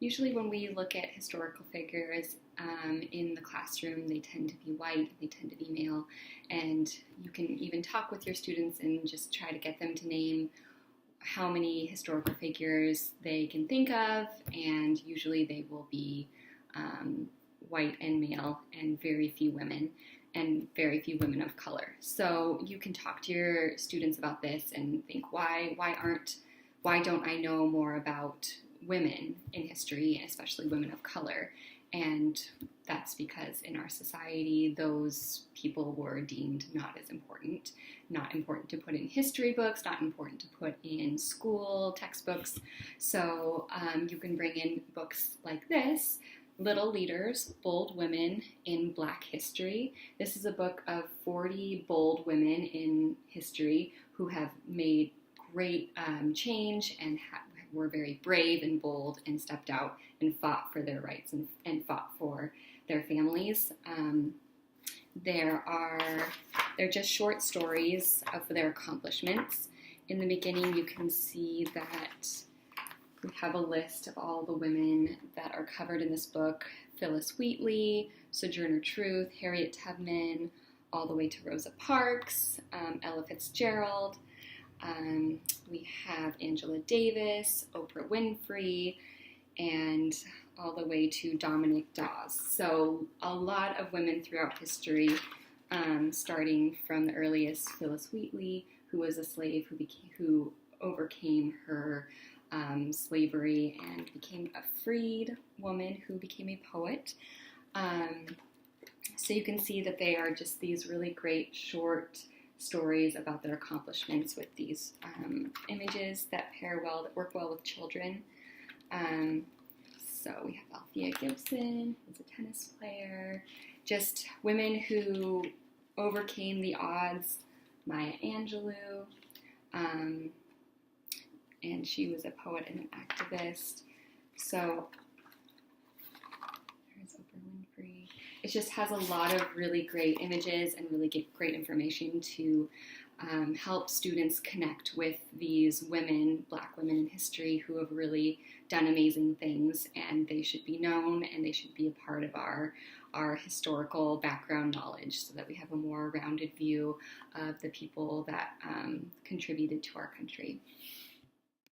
Usually when we look at historical figures in the classroom, they tend to be white, they tend to be male, and you can even talk with your students and just try to get them to name how many historical figures they can think of, and usually they will be white and male and very few women and very few women of color. So you can talk to your students about this and think, why don't I know more about women in history, and especially women of color? And that's because in our society, those people were deemed not as important, not important to put in history books, not important to put in school textbooks. So you can bring in books like this, Little Leaders, Bold Women in Black History. This is a book of 40 bold women in history who have made great change and were very brave and bold and stepped out and fought for their rights and fought for their families. They're just short stories of their accomplishments. In the beginning, you can see that we have a list of all the women that are covered in this book: Phyllis Wheatley, Sojourner Truth, Harriet Tubman, all the way to Rosa Parks, Ella Fitzgerald. We have Angela Davis, Oprah Winfrey, and all the way to Dominique Dawes. So a lot of women throughout history, starting from the earliest Phyllis Wheatley, who was a slave who overcame her slavery and became a freed woman who became a poet. So you can see that they are just these really great short stories about their accomplishments with these images that work well with children. So we have Althea Gibson, who's a tennis player, just women who overcame the odds. Maya Angelou, and she was a poet and an activist. So there's Oprah Winfrey. It just has a lot of really great images and really great information to help students connect with these women, Black women in history, who have really done amazing things, and they should be known and they should be a part of our historical background knowledge, so that we have a more rounded view of the people that contributed to our country.